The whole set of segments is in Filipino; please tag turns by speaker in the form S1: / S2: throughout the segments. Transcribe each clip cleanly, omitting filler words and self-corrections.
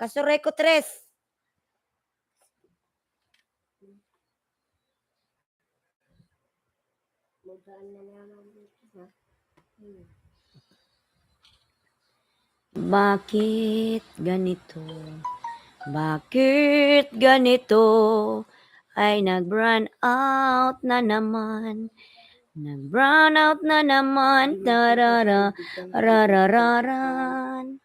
S1: Kasureco 3. Bakit ganito? Bakit ganito? Ay nag-run out na naman. Nag-run out na naman. Tarara, rarararan.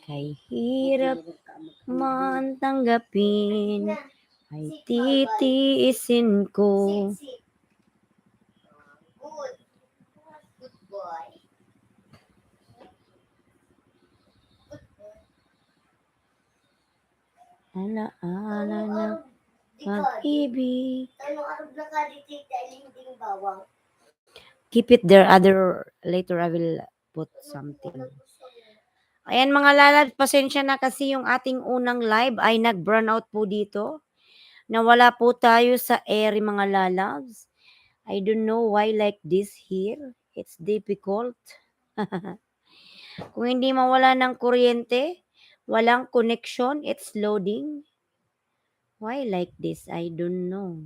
S1: Kay hirap man tanggapin, ay titiisin ko. Good boy. Alaala na pag-ibig. Keep it there. Later I will put something. Ayan mga lalabs, pasensya na kasi yung ating unang live ay nag-burn out po dito. Nawala po tayo sa airy mga lalabs. I don't know why like this here. It's difficult. Kung hindi mawala ng kuryente, walang connection, it's loading. Why like this? I don't know.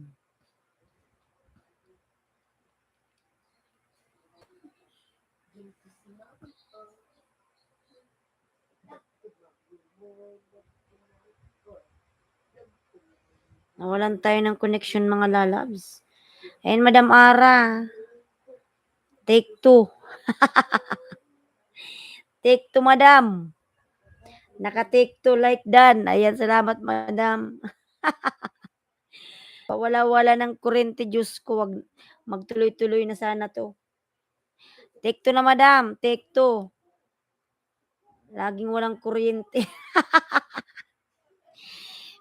S1: Nawalan tayo ng connection mga lalabs. Ayan, Madam Ara. Take 2. Take 2, Madam. Naka-take 2 like done. Ayan, salamat, Madam. Pawala-wala ng kurente, Diyos ko. Wag magtuloy-tuloy na sana to. Take 2 na, Madam. Take 2. Laging walang kuryente.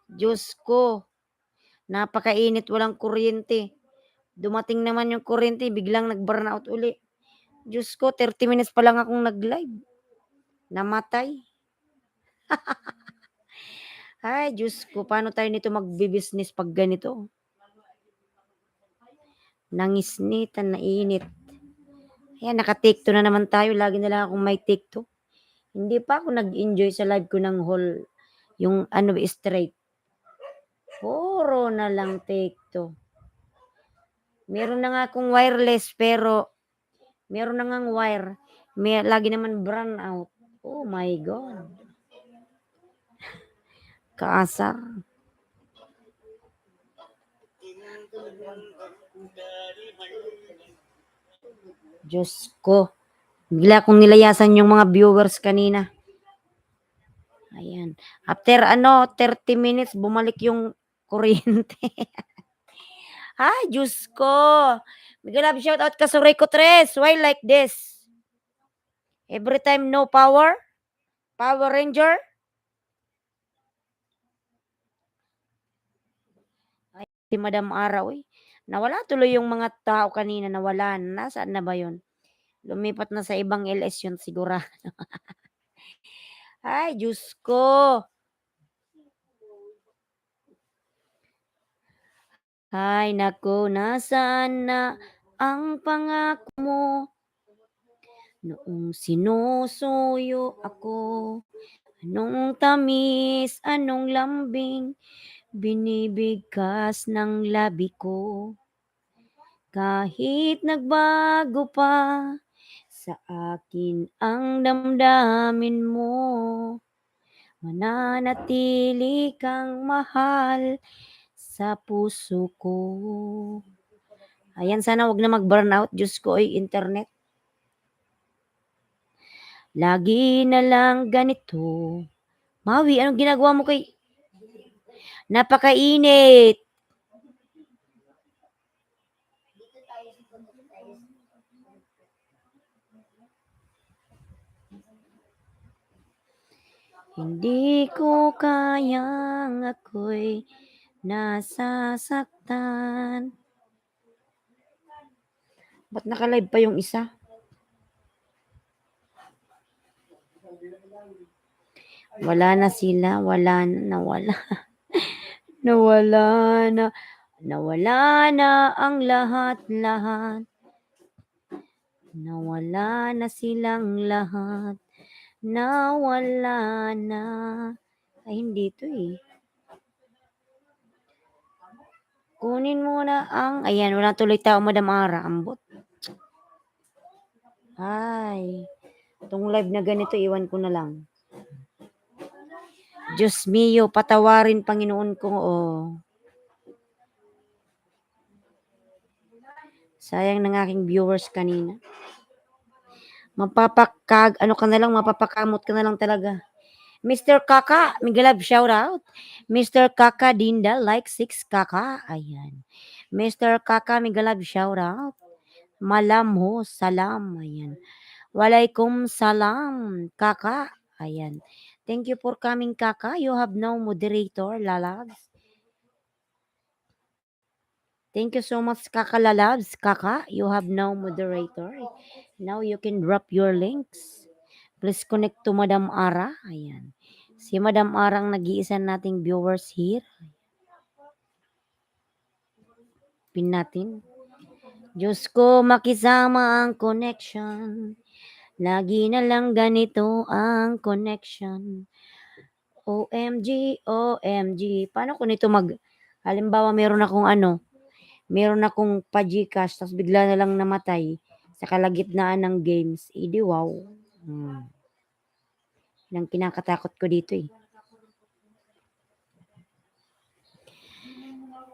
S1: Diyos ko. Napakainit, walang kuryente. Dumating naman yung kuryente, biglang nag-burnout uli. Diyos ko, 30 minutes pa lang akong nag-live. Namatay. Ay, Diyos ko, paano tayo nito magbi-business pag ganito? Nangisnitan, nainit. Ayan, naka-take 2 na naman tayo. Lagi na lang akong may take 2. Hindi pa ako nag-enjoy sa live ko ng whole, yung straight. Puro na lang take 2. Meron na nga akong wireless, pero meron na ngang wire. Lagi naman brown out. Oh my God. Kaasar. Diyos ko. Bigla kong nilayasan yung mga viewers kanina. Ayan. After 30 minutes, bumalik yung kuryente. Ay, Diyos ko. Bigla love shout out ka sa Rico Tres. Why like this? Every time no power? Power Ranger? Ay, si Madam Ara, uy. Nawala tuloy yung mga tao kanina. Nawala. Nasaan na ba yun? Lumipat na sa ibang LS yun siguro. Ay, Diyos ko. Ay, naku, nasaan na ang pangako mo? Noong sinusuyo ako, anong tamis, anong lambing, binibigkas ng labi ko. Kahit nagbago pa sa akin ang damdamin mo, mananatili kang mahal sa puso ko. Ayan, sana wag na mag-burnout. Diyos ko, ay internet. Lagi na lang ganito. Maui, anong ginagawa mo kay... Napakainit. Hindi ko kayang ako'y nasasaktan. Ba't naka-live pa yung isa? Wala na sila. Wala na. Nawala. Nawala na. Nawala na ang lahat-lahat. Nawala na silang lahat. Nawala na. Ay, hindi to eh. Kunin mo na ang... Ayan, wala tuloy tao, Madam Ara. Ambot. Ay, itong live na ganito, iwan ko na lang. Diyos mio, patawarin Panginoon ko. Oh. Sayang ng aking viewers kanina. Mapapakamot ka na lang talaga. Mr. Kaka, Migalab, shout out. Mr. Kaka Dinda, like 6 Kaka. Ayan. Mr. Kaka, Migalab, shout out. Malam ho, salam. Ayan. Walaikum salam, Kaka. Ayan. Thank you for coming, Kaka. You have no moderator, lalabs. Thank you so much, Kaka lalabs. Kaka, you have no moderator. Now you can drop your links. Please connect to Madam Ara. Ayan. Si Madam Ara ang nag-iisa nating viewers here. Pin natin. Diyos ko, makisama ang connection. Lagi na lang ganito ang connection. OMG, OMG. Paano ko nito halimbawa meron akong pa-Gcash, tapos bigla na lang namatay sa kalagitnaan ng games. Idi wow. Yan ang kinakatakot ko dito eh.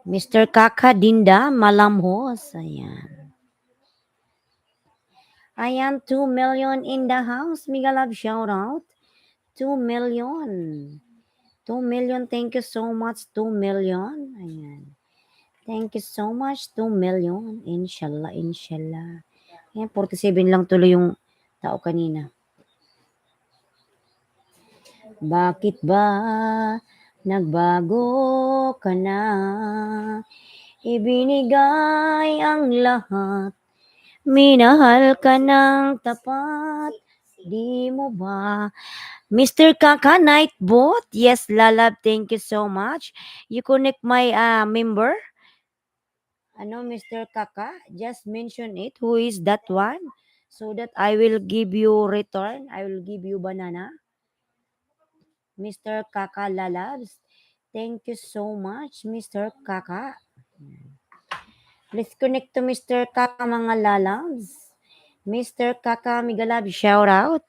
S1: Mr. Kaka Dinda, malamhos. Ayan. Ayan, 2 million in the house. Mega love shout out. 2 million. 2 million, thank you so much. 2 million. Ayan. Thank you so much. 2 million. Inshallah, inshallah. Ayan, 47 lang tuloy yung tao kanina. Bakit ba nagbago ka na? Ibinigay ang lahat. Minahal ka ng tapat. Di mo ba? Mr. Kaka Nightbot? Yes, Lalab, thank you so much. You connect my member? Mr. Kaka? Just mention it. Who is that one? So that I will give you return. I will give you banana. Mr. Kaka Lalabs. Thank you so much, Mr. Kaka. Please connect to Mr. Kaka mga lalabs. Mr. Kaka Migalab, shout out.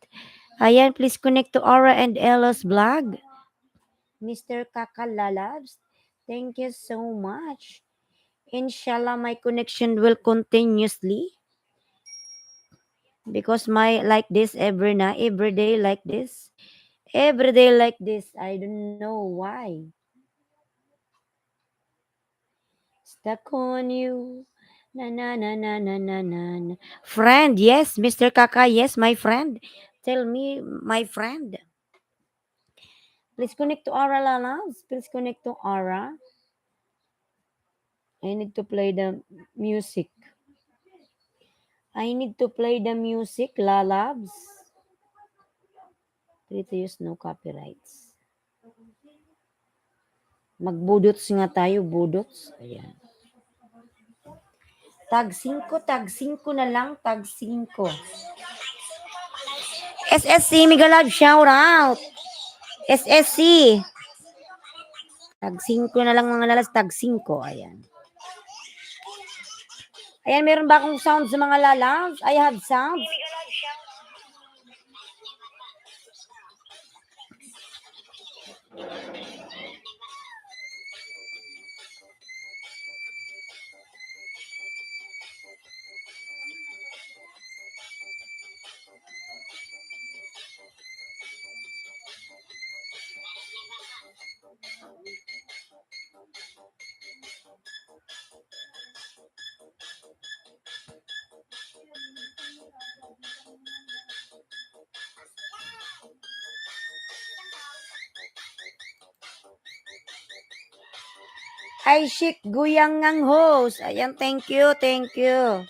S1: Ayan, please connect to Aura and Ella's vlog. Mr. Kaka Lalabs, thank you so much. Inshallah, my connection will continuously. Because like this every day like this. Every day like this. I don't know why. Stuck on you. Na na na na na na na. Friend, yes, Mr. Kaka, yes, my friend. Tell me, my friend. Please connect to Aura Lalabs. Please connect to Aura. I need to play the music. I need to play the music, Lalabs. Free to use, no copyrights. Magbudots nga tayo, budots. Ayan. Tag 5 na lang, tag 5. SSC, Migalab, shout out. SSC. Tag 5 na lang mga lalas, tag 5. Ayan. Ayan, meron ba akong sound sa mga lalas? I have sound. Ay, Shik Guyang ngang host. Ayan, thank you, thank you.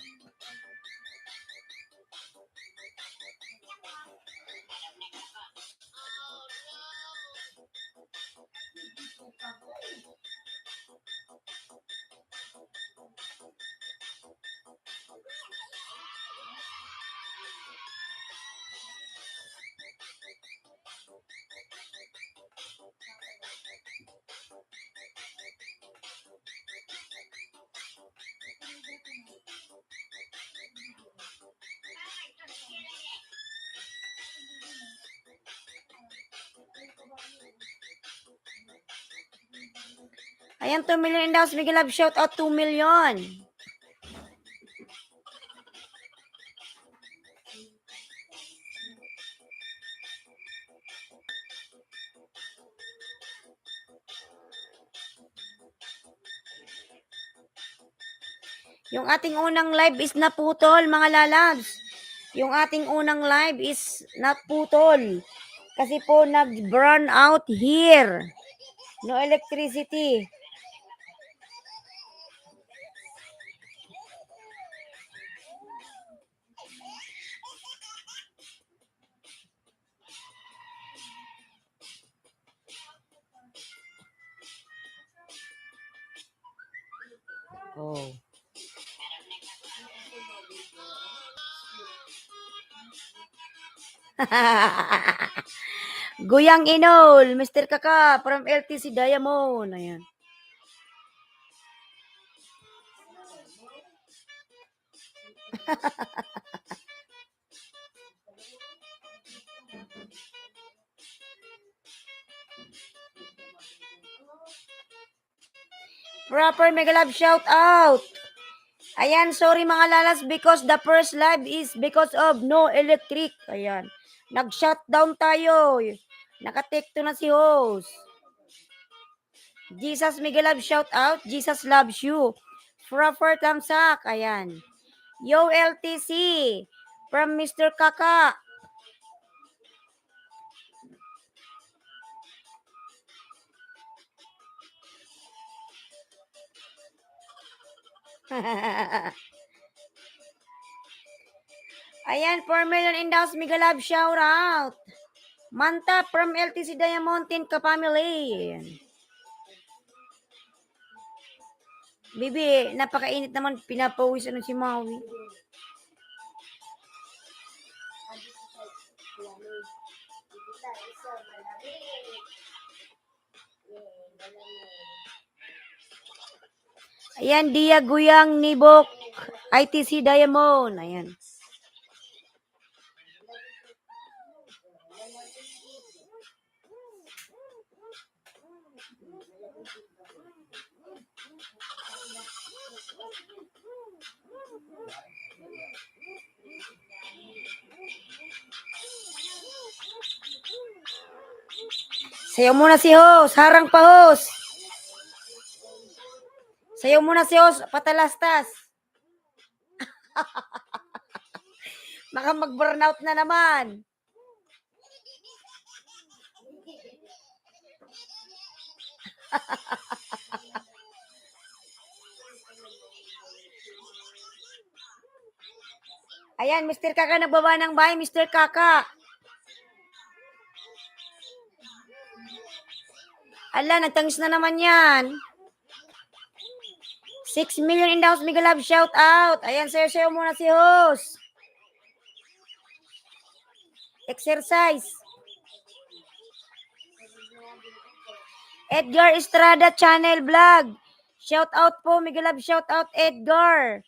S1: Ayan, 2 million in the house. Miguel Love, shout out 2 million. Yung ating unang live is naputol, mga lalabs. Yung ating unang live is naputol. Kasi po nag-burn out here. No electricity. Oh. Guyang Inol, Mr. Kaka from LTC Diamond. Ayan. Proper Mega Love shout out. Ayan, sorry mga lalas because the first live is because of no electric. Ayan. Nag-shutdown tayo. Nakatekto na si host. Jesus Miguel Love shout out. Jesus loves you. Proper Tamsak. Ayan. Yo LTC from Mr. Kaka. Ayan, 4 million in the house. Miguel Love shout out. Manta from LTC Diamond ka-family. Bibi, napakainit naman. Pinapawis si Maui. Ayan, Dia Guyang Nibok. ITC Diamond. Ayan. Sayaw muna si host. Harang pa host. Sayaw muna si host. Patalastas. Baka mag-burnout na naman. Ayan, Mr. Kaka nagbaba ng bahay. Mr. Kaka. Ala, nagtangis na naman yan. 6 million in the house. Miguel Love shout out. Ayan, sayo muna si host. Exercise. Edgar Estrada Channel Vlog. Shout out po, Miguel Love shout out Edgar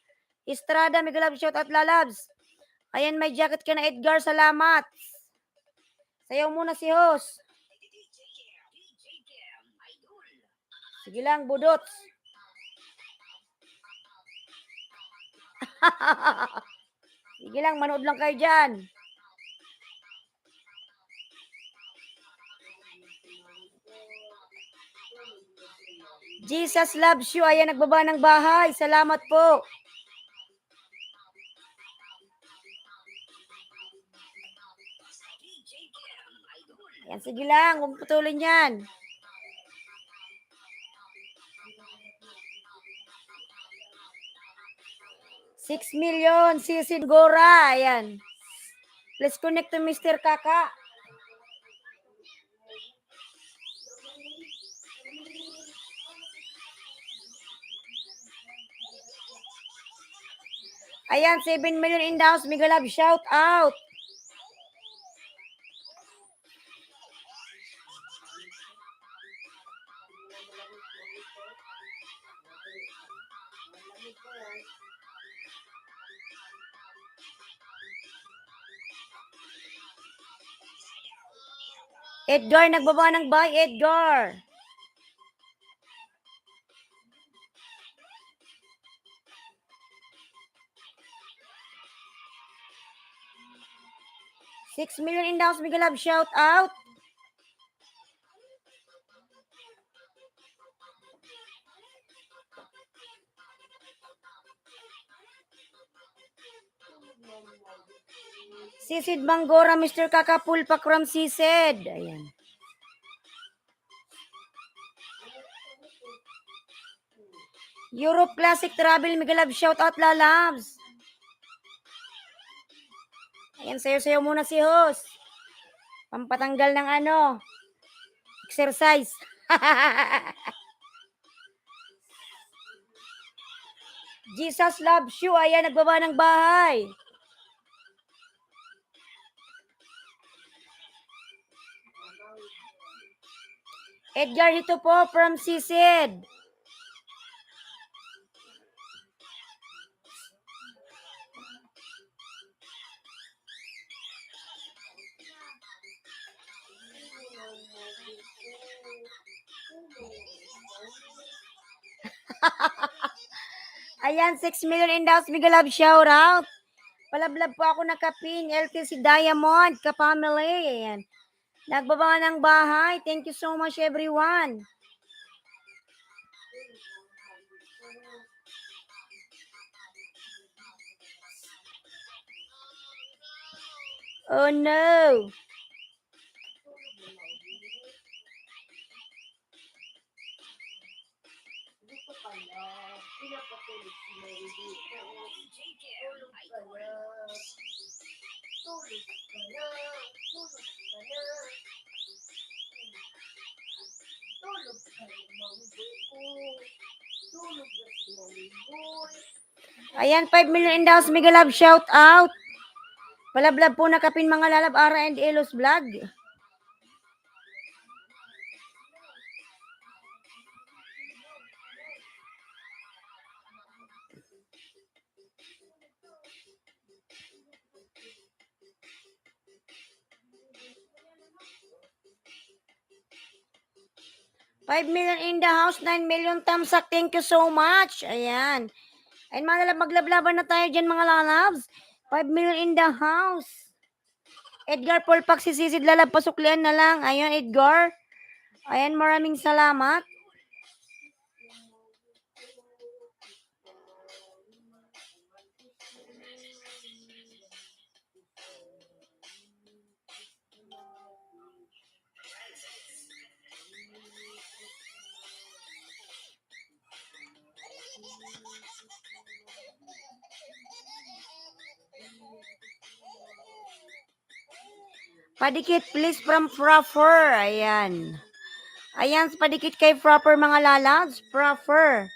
S1: Estrada, Miguel Love shout out Lalabs. Ayan, may jacket ka na Edgar, salamat. Sayaw muna si host. Sige lang, budot. Sige lang, manood lang kayo dyan. Jesus loves you. Ayan, nagbaba ng bahay. Salamat po. Ayan, sige lang. Huwag putulin yan. $6 million. Sisin Gora. Ayan. Let's connect to Mr. Kaka. Ayan, 7 million in the house. Mega love, shout out. Edgar, nagbaba ng bahay, Edgar. $6 million in the house. Mega love, shout out. Sisid Banggora, Mr. Kakapulpak from Sisid. Ayan. Europe Classic Travel, Mega love, shout out, lalabs. Ayan, sayo-sayo muna si host. Pampatanggal ng exercise. Jesus loves you. Ayan, nagbaba ng bahay. Edgar Hito po from Sisid. Ayan, 6 million in the house. Mega love, shout out. Palablab po ako nakapin. LTC Diamond, ka-family. Ayan. Nagbaba ng bahay. Thank you so much, everyone. Oh, no. Ayan, 5 million in the house. Mega love, shout out. Palablab po nakapin mga lalab, Ara and Elos vlog. $5 million in the house, 9 million tamsak. Thank you so much. Ayan. Ayan mga lalab, maglablaban na tayo dyan mga lalabs. 5 million in the house. Edgar Polpak, si Sisid lalab, pasuklian na lang. Ayan, Edgar. Ayan, maraming salamat. Padikit please from Proper. Ayan. Ayan, padikit kay Proper mga lalabs. Proper.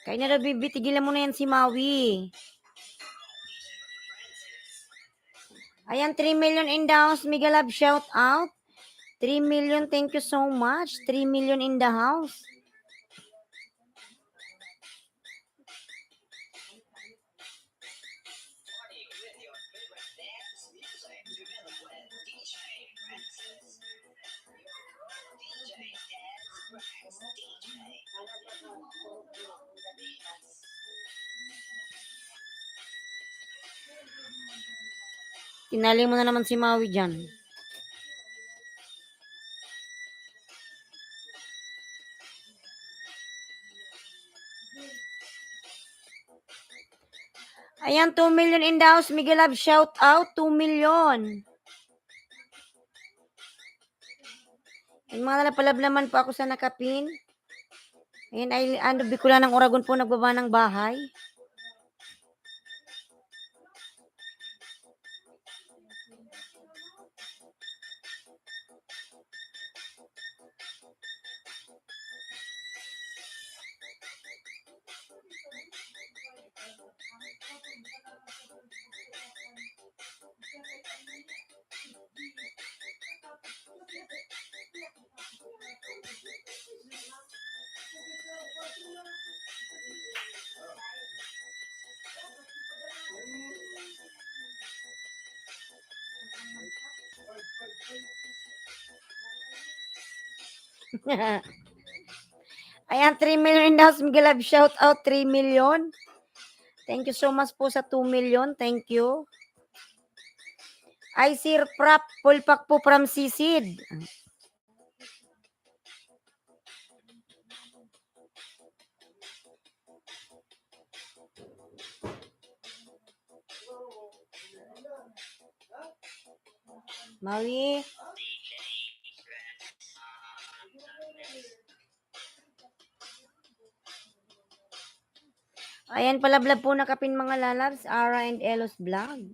S1: Kaya na daw, Bibi, tigilan mo na yan si Maui. Ayan, 3 million in the house. Mega love, shout out. 3 million, thank you so much. 3 million in the house. Tinali mo na naman si Maui dyan. Ayan, 2 million in the house. Miguel Love, shout out, 2 million. Ay, mga napalablaman po ako sa nakapin. Ayan, ay, Bicolan ng Oragon po nagbaba ng bahay. Ayan, 3 million in the house. Miguel Love, shout out, 3 million. Thank you so much po sa 2 million. Thank you. Ay, Sir Prap, pulpak po from Sisid. Maui. Ayan, palablab po nakapin mga lalabs. Ara and Elos Vlog.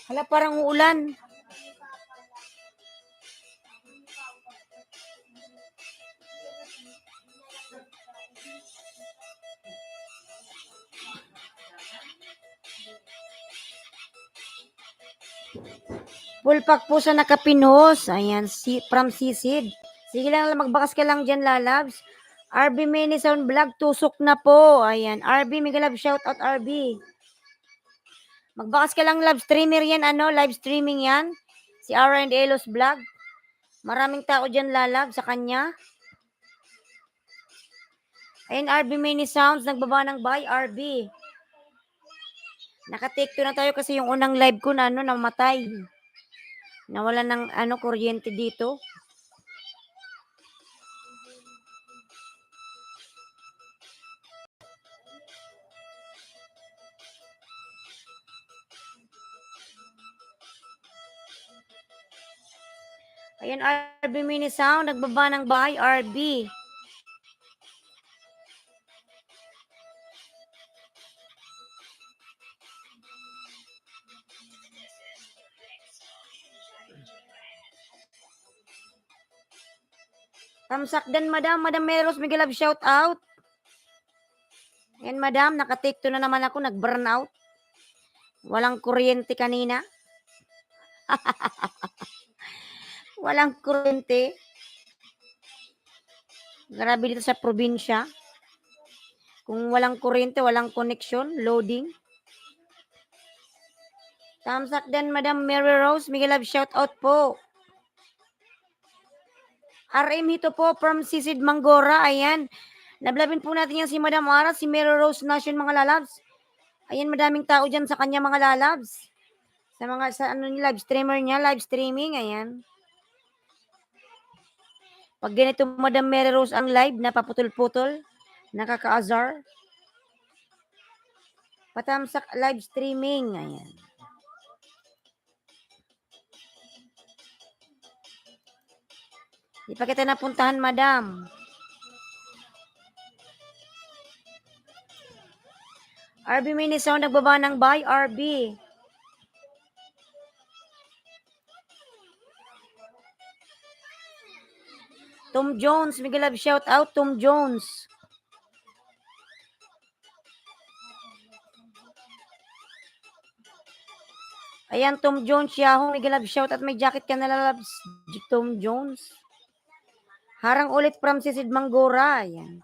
S1: Hala, parang uulan. Pulpak po sa nakapinos. Ayan, from Sisid. Sige lang, magbakas ka lang dyan, lalabs. RB Mini Sound Vlog, tusok na po. Ayan, RB, Miguel Love, shout out, RB. Magbakas ka lang, live streamer yan, live streaming yan. Si Ara and Elos Vlog. Maraming tao dyan, lalab, sa kanya. Ayan, RB Mini Sounds, nagbaba ng buy, RB. Naka-take 2 na tayo kasi yung unang live ko na, namatay. Nawala ng, kuryente dito. Ayan, RB Mini Sound, nagbaba ng buy, RB. Tamsakdan, Madam Meros, Miguel Love, shout out. Ayan, Madam, naka-take 2 na naman ako, nag-burn out. Walang kuryente kanina. Walang kuryente. Grabe dito sa probinsya. Kung walang kuryente, walang connection, loading. Tamsakdan, Madam Mary Rose, Miguel Love, shout out po. RM Hito po from Sisid Manggora. Ayan. Nablabin po natin yan si Madam Ara, si Mary Rose Nation, mga lalabs. Ayan, madaming tao dyan sa kanya, mga lalabs. Sa live streamer niya, live streaming. Ayan. Pag ganito, Madam Mary Rose ang live, napaputol-putol, nakaka-azar. Patamsak live streaming. Ayan. Di pa kita napuntahan, Madam. RB Mini Sound, nagbaba ng buy, RB. Tom Jones, mega love shout out, Tom Jones. Ayan, Tom Jones, Yahoo, mega love shout out. May jacket ka na lalabs, Tom Jones. Harang ulit from Sisid Manggora. Ayan.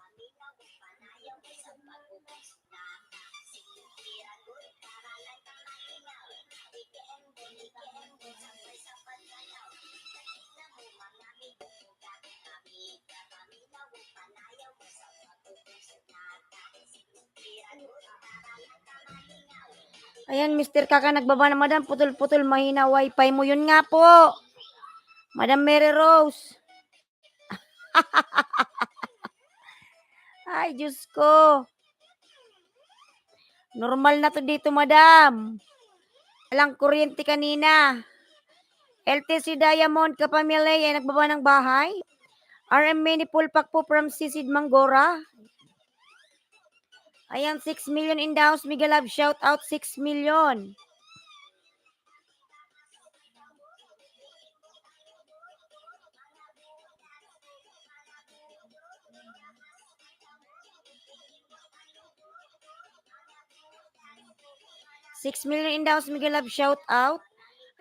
S1: Ayan, Mr. Kaka, nagbaba na, madam. Putol-putol, mahina wifi mo. Yun nga po. Madam Mary Rose. Ay, Diyos ko. Normal na to dito, madam. Walang kuryente kanina. LTC Diamond Kapamilya ay nagbaba ng bahay. RM Mini Pulpak po from Sisid Manggora. Ayan, 6 million in the house. Mega love shout out, 6 million. $6 million in the house. Mega love shout out.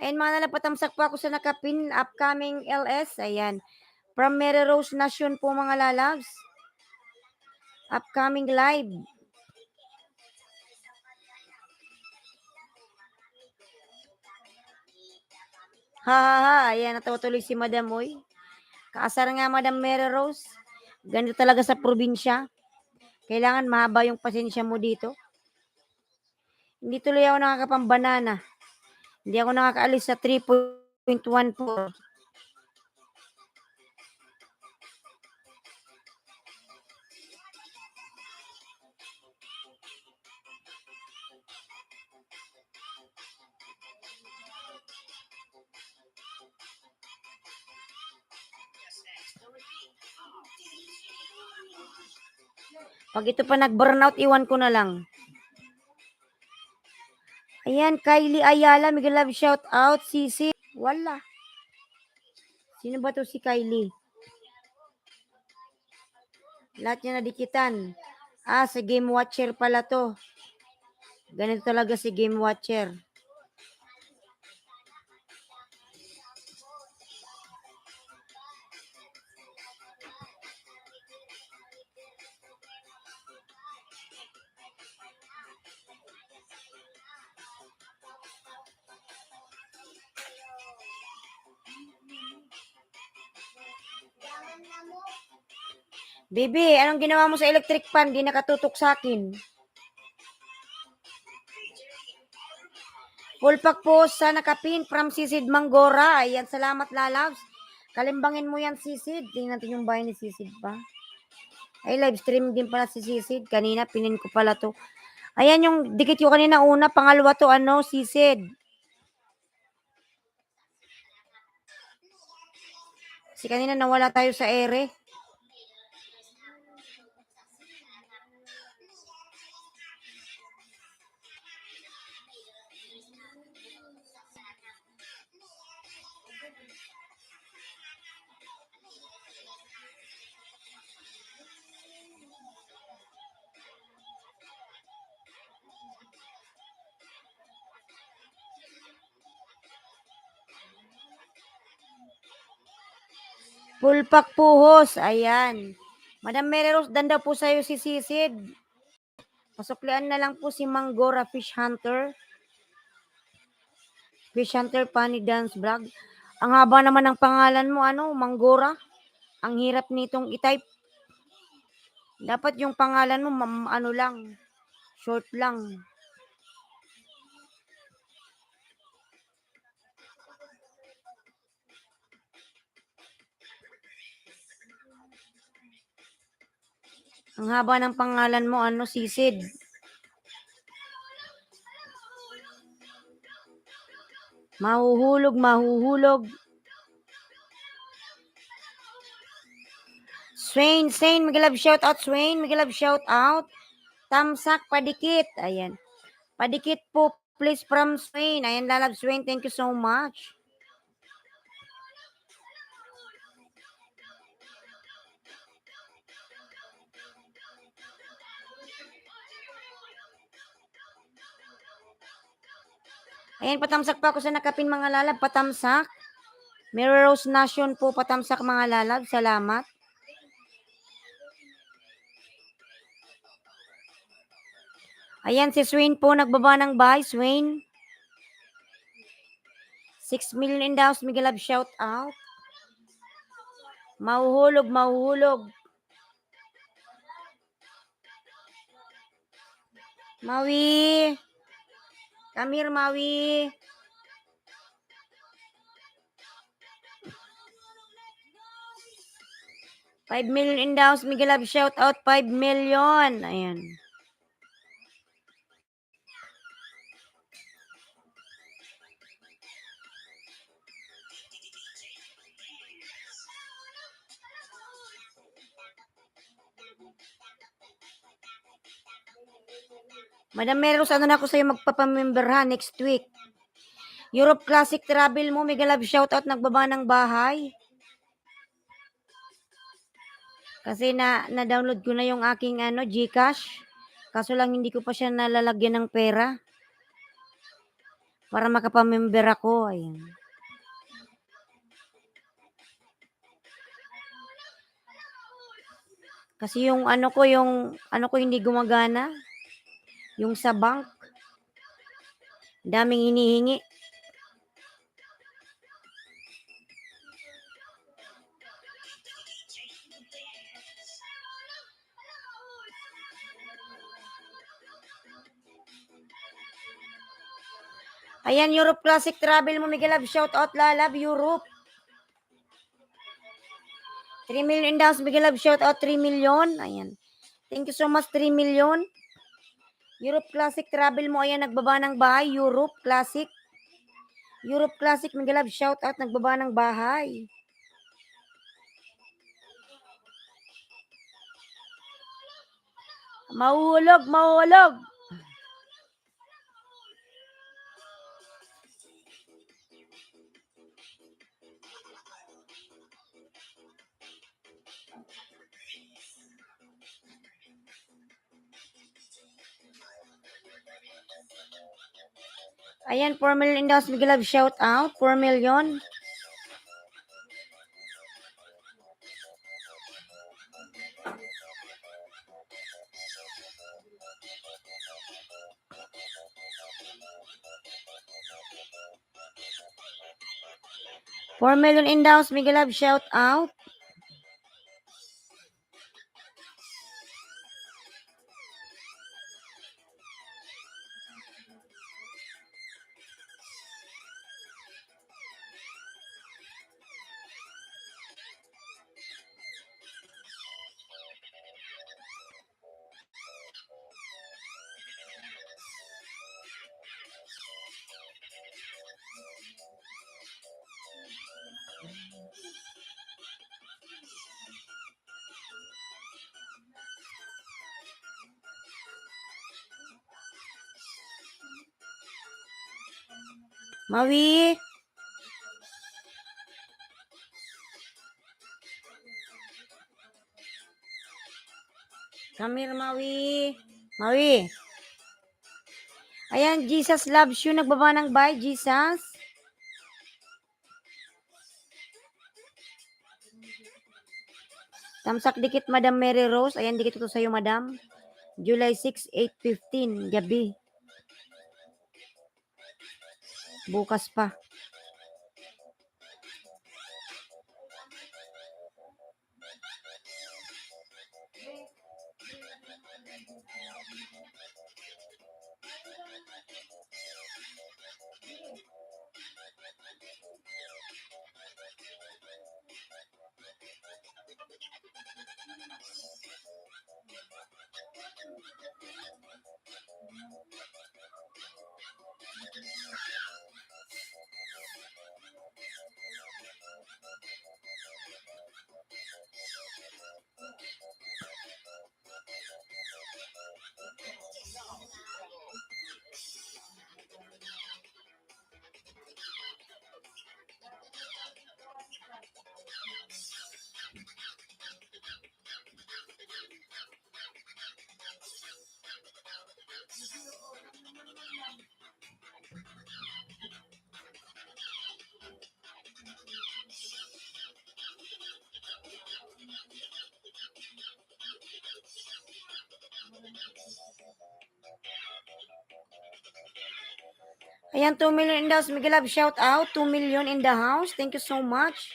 S1: Ayan, mga nalapatamsak po ako sa nakapin upcoming LS. Ayan. From Mary Rose Nation po mga lalabs. Upcoming live. Ha ha ha. Ayan, natawa tuloy si Madam Oy. Kaasar nga Madam Mary Rose. Ganito talaga sa probinsya. Kailangan mahaba yung pasensya mo dito. Hindi tuloy ako nakakapambanana. Hindi ako nakakaalis sa 3.14. Pag ito pa nag-burnout, iwan ko na lang. Ayan, Kylie Ayala, mega love shout out, Sisi. Wala. Sino ba to si Kylie? Lahat niya nadikitan. Sa Game Watcher pala to. Ganito talaga si Game Watcher. Bibi, anong ginawa mo sa electric fan? Di nakatutok sa akin. Pulpak po sa nakapin from Sisid Manggora. Ayan, salamat lalabs. Kalimbangin mo yan, Sisid. Tingnan natin yung bahay ni Sisid pa. Ay, live stream din pala si Sisid. Kanina, pinin ko pala to. Ayan, yung dikit ko kanina una. Pangalawa to, Sisid. Kasi kanina nawala tayo sa ere. Pulpak puhos. Ayan. Madam Mary Rose, danda po sa'yo si Sisid. Pasuklian na lang po si Manggora Fish Hunter. Fish Hunter Funny Dance Vlog. Ang haba naman ng pangalan mo, Manggora. Ang hirap nitong i-type. Dapat yung pangalan mo, lang, short lang. Ang haba ng pangalan mo, Sisid. Mahuhulog. Swain, mega love shout out, Swain, mega love shout out. Tamsak, padikit. Ayan. Padikit po, please, from Swain. Ayan, lalab Swain, thank you so much. Ayan, patamsak pa ako sa nakapin mga lalab. Patamsak. Mary Rose Nation po, patamsak mga lalab. Salamat. Ayan, si Swain po, nagbaba ng bahay. Swain. 6 million in the house. Miguel Love, shout out. Mahuhulog, mahuhulog. Mawi. Come here, Mawi. $5 million in the house. Miguel Love, shout out. 5 million. Ayan. Madam Meros, ano na ako sa'yo magpapamember ha next week. Europe Classic Travel mo, Miguel Love, shoutout, nagbaba ng bahay. Kasi na-download ko na yung aking GCash. Kaso lang hindi ko pa siya nalalagyan ng pera. Para makapamember ako. Ayan. Kasi yung ko hindi gumagana. Yung sa bank. Daming hinihingi. Ayan, Europe Classic Travel mo, Miguel Love, shout out, lalab, Europe. 3 million in the house, Miguel Love, shout out, 3 million. Ayan. Thank you so much, 3 million. Europe Classic Travel mo, ayan, nagbaba ng bahay. Europe Classic. Europe Classic, Miguel Love, shout out, nagbaba ng bahay. Mahulog, mahulog. Ayan, 4 million in the house, Miguel Love, shout out, 4 million. $4 million in the house, Miguel Love, shout out. Mawi. Come here, Mawi. Mawi. Ayan, Jesus loves you. Nagbaba ng bye, Jesus. Tamsak dikit, Madam Mary Rose. Ayan, dikit ito sa'yo, Madam. July 6, 8:15, gabi. Bukas pa. Ayan, 2 million in the house. Miguel Love, shout out. 2 million in the house. Thank you so much.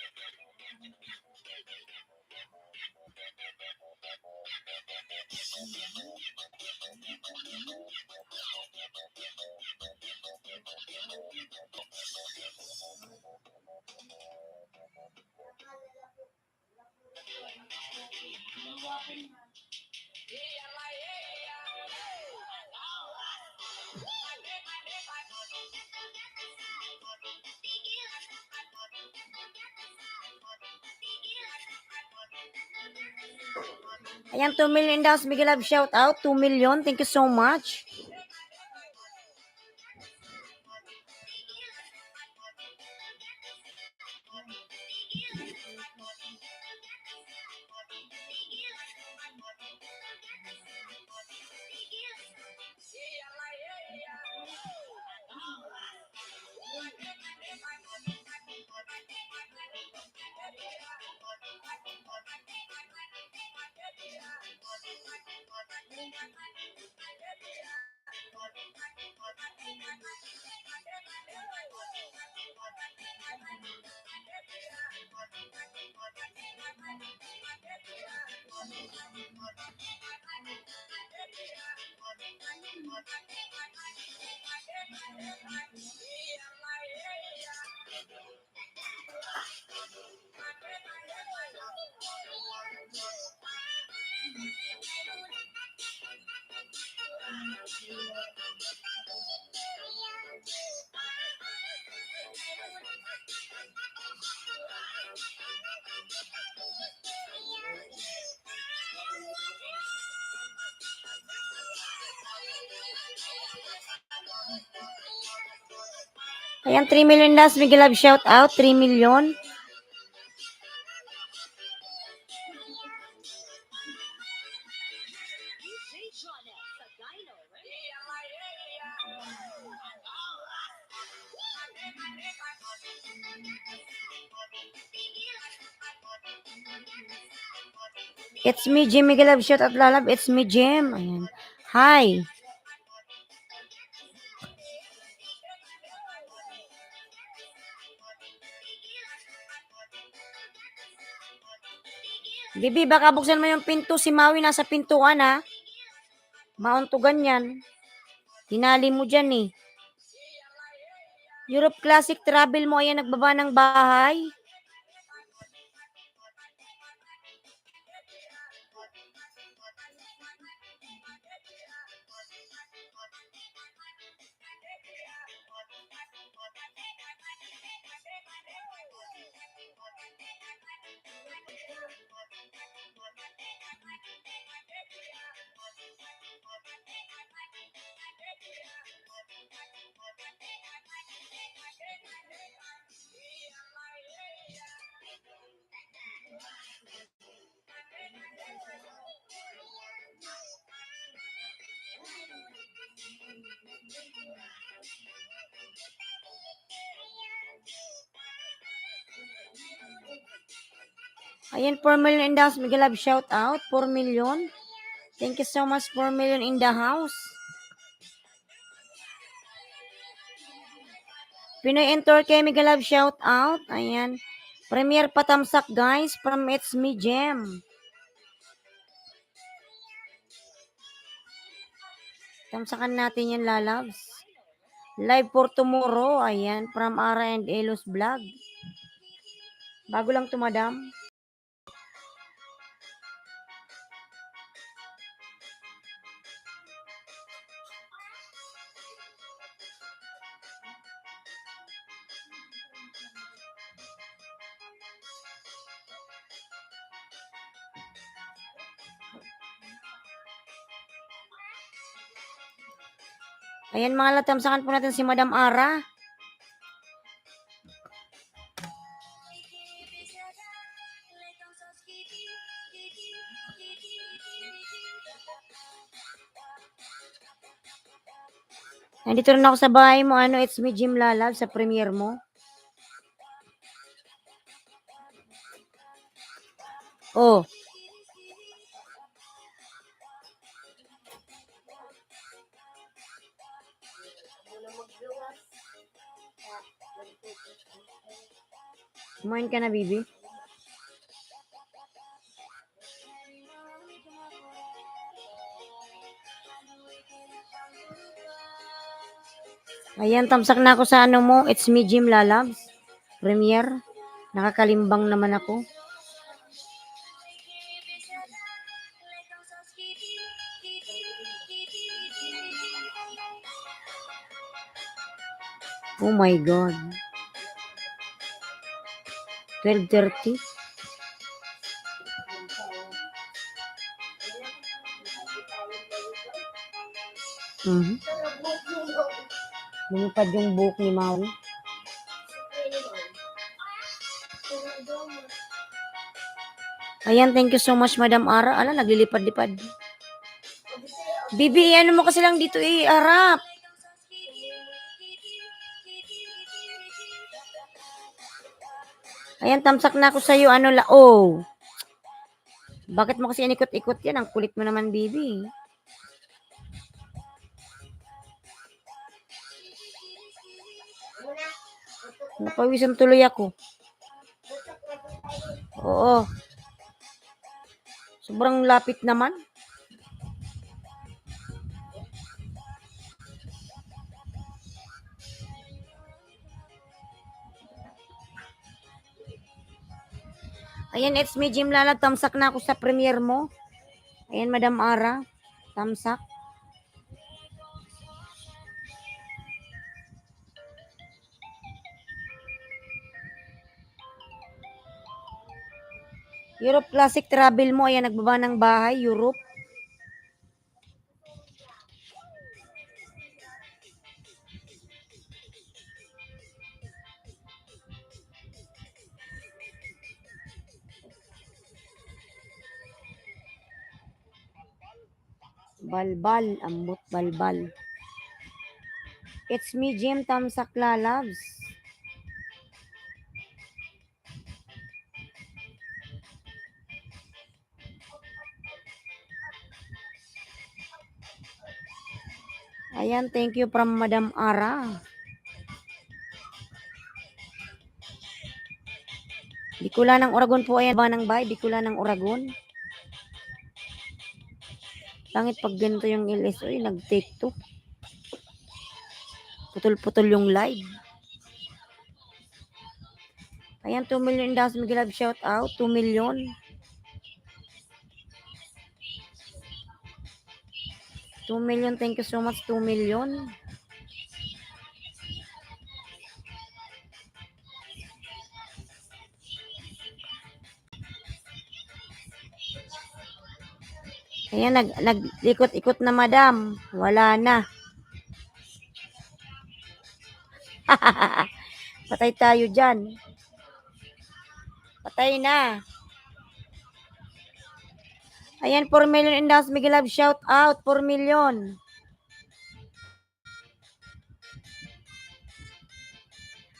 S1: Ayan, 2 million in the house. Miguel Love, shout out. 2 million. Thank you so much. Ayan, 3 million in the house. Miguel Love, shout out. 3 million. It's me, Jim. Miguel Love, shout out. Lalab. It's me, Jim. Ayan. Hi. Bibi, baka buksan mo yung pinto. Si Maui nasa pintuan, ha? Maunto ganyan. Tinali mo dyan, eh. Europe Classic Travel mo. Ayan, nagbaba ng bahay. Ayan, 4 million in the house. Miguel Love, shout out. 4 million. Thank you so much. 4 million in the house. Pinoy and Turkey, Miguel Love, shout out. Ayan. Premier patamsak, guys, from It's Me Jam. Tamsakan natin yan, lalabs. Live for tomorrow. Ayan, from Ara and Elos Vlog. Bago lang to, madam. Ayan mga love, tamsakan po natin si Madam Ara. Nandito rin ako sa bahay mo. Ano, It's Me Jim Lalab sa premiere mo. Oh. Kumain ka na, baby? Ayan, tamsak na ako sa ano mo. It's me, Jim Lalabs. Premiere. Nakakalimbang naman ako. Oh my God. 12:30. Mhm. Lumipad yung buhok ni Maui. Ayan, thank you so much, Madam Ara. Ala, naglilipad-lipad. Bibi, ano mo kasi lang dito Arap. Ayan, tamsak na ako sa'yo. Ano la, oh. Bakit mo kasi inikot-ikot yan? Ang kulit mo naman, Bibi. Napawisan tuloy ako. Oo. Sobrang lapit naman. Ayan, it's me, Jim Lala. Tamsak na ako sa premiere mo. Ayan, Madam Ara. Tamsak. Europe Classic Travel mo. Ayan, nagbaba ng bahay. Europe. Balbal. Ambot balbal. It's me, Jim. Tamsak Lalabs. Ayan, thank you from Madam Ara. Bicula ng Oragon po. Ayan, ba ng bay? Bicula ng Oragon. Langit pag ganito yung LS. Uy, nag-take to. Putol-putol yung live. Ayan, 2 million Das Miguel shout out. 2 million. $2 million. Thank you so much. 2 million. Ayan, nag-ikot-ikot na, madam. Wala na. Patay tayo dyan. Patay na. Ayan, 4 million in Das Miguel shout out. 4 million.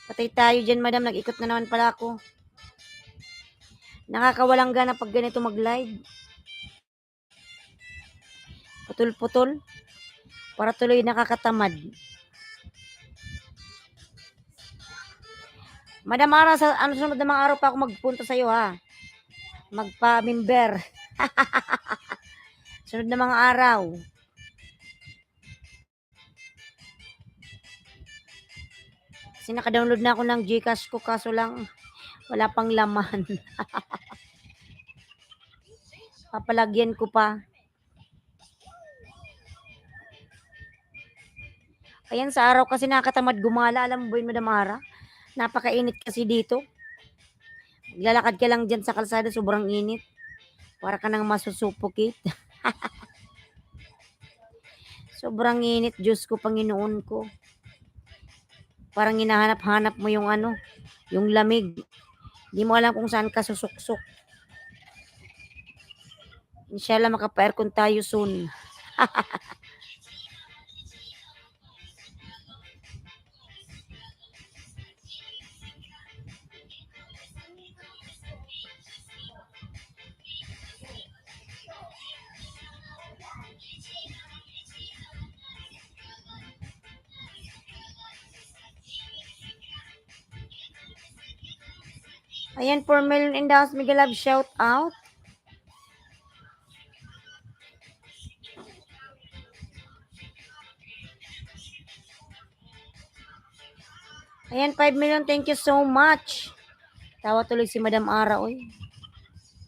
S1: Patay tayo dyan, madam. Nag-ikot na naman pala ako. Nakakawalang gana pag ganito mag-live. Putol-putol. Para tuloy nakakatamad. Madam Ara, sa ano sunod na mga araw pa ako magpunta sa'yo, ha? Magpa-member. Sunod na mga araw. Kasi naka-download na ako ng Gcash ko, kaso lang wala pang laman. Papalagyan ko pa. Ayan, sa araw kasi nakatamad gumala. Alam mo ba yun, Madam Ara? Napakainit kasi dito. Lalakad ka lang dyan sa kalsada, sobrang init. Para ka nang masusuffocate. Sobrang init, Diyos ko, Panginoon ko. Parang hinahanap-hanap mo yung ano, yung lamig. Hindi mo alam kung saan ka susuksok. Inshallah, makapa-aircon tayo soon. Ayan, 4 million in the house. Mega love, shout out. Ayan, 5 million. Thank you so much. Tawa tuloy si Madam Ara, oy.